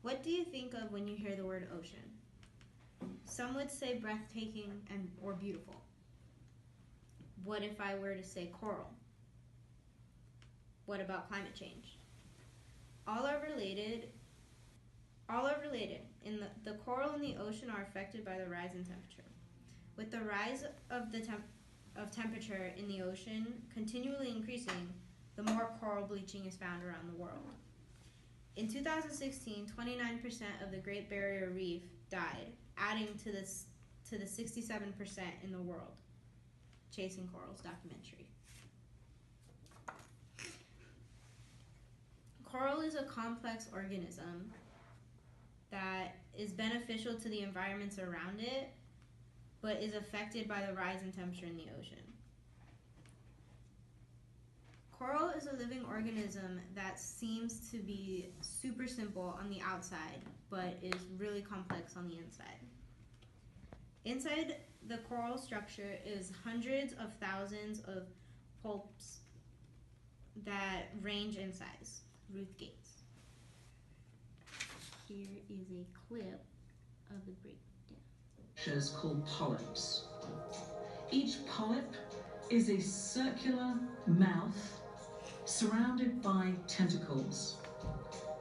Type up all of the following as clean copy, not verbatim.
What do you think of when you hear the word ocean? Some would say breathtaking or beautiful. What if I were to say coral? What about climate change? All are related. The coral and the ocean are affected by the rise in temperature. With the rise of temperature in the ocean continually increasing, the more coral bleaching is found around the world. In 2016, 29% of the Great Barrier Reef died, adding to the 67% in the world. Chasing Corals documentary. Coral is a complex organism that is beneficial to the environments around it, but is affected by the rise in temperature in the ocean. Coral is a living organism that seems to be super simple on the outside, but is really complex on the inside. Inside the coral structure is hundreds of thousands of polyps that range in size, Ruth Gates. Here is a clip of the breakdown. Structures called polyps. Each polyp is a circular mouth surrounded by tentacles,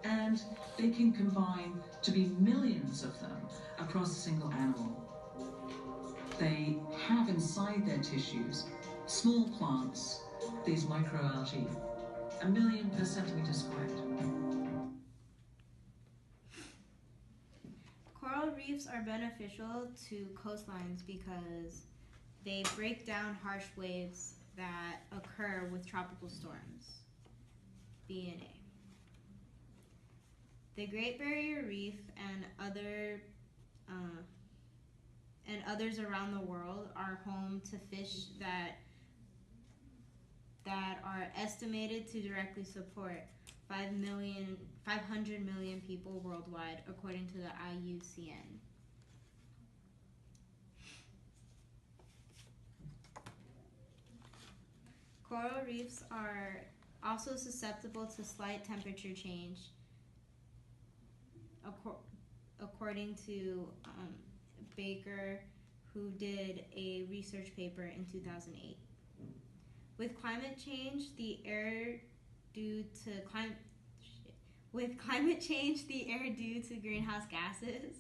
and they can combine to be millions of them across a single animal. They have inside their tissues small plants, these microalgae, 1 million per centimeter squared. Coral reefs are beneficial to coastlines because they break down harsh waves that occur with tropical storms. B&A. The Great Barrier Reef and others around the world are home to fish that are estimated to directly support 500 million people worldwide, according to the IUCN. Coral reefs are also susceptible to slight temperature change, according to Baker, who did a research paper in 2008. With climate change, the air due to greenhouse gases,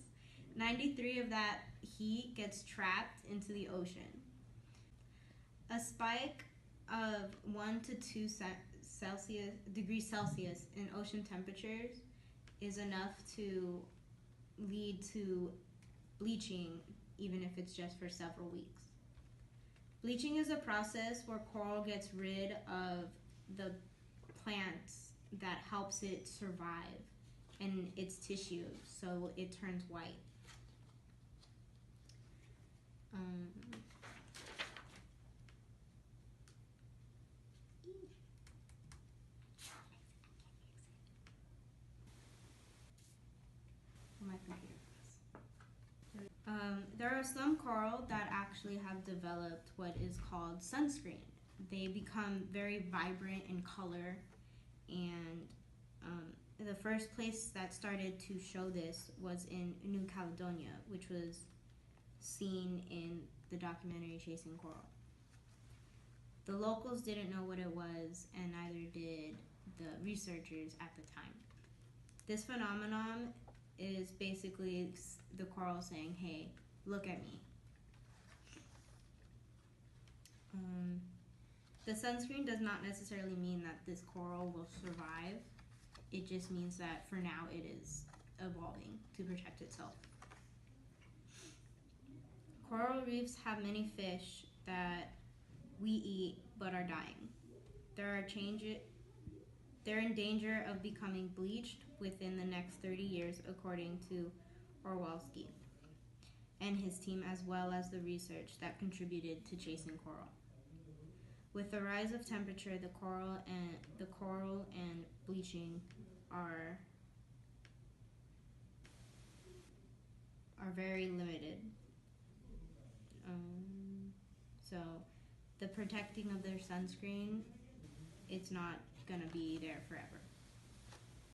93% of that heat gets trapped into the ocean. A spike of 1 to 2 degrees Celsius in ocean temperatures is enough to lead to bleaching, even if it's just for several weeks. Bleaching is a process where coral gets rid of the plants that helps it survive and its tissue, so it turns white. There are some coral that actually have developed what is called sunscreen. They become very vibrant in color, and the first place that started to show this was in New Caledonia, which was seen in the documentary Chasing Coral. The locals didn't know what it was, and neither did the researchers at the time. This phenomenon is basically the coral saying, hey, look at me. The sunscreen does not necessarily mean that this coral will survive. It just means that for now it is evolving to protect itself. Coral reefs have many fish that we eat but are dying. They're in danger of becoming bleached within the next 30 years, according to Orwalski and his team, as well as the research that contributed to Chasing Coral. With the rise of temperature, the coral and bleaching are very limited. So the protecting of their sunscreen, it's not gonna be there forever.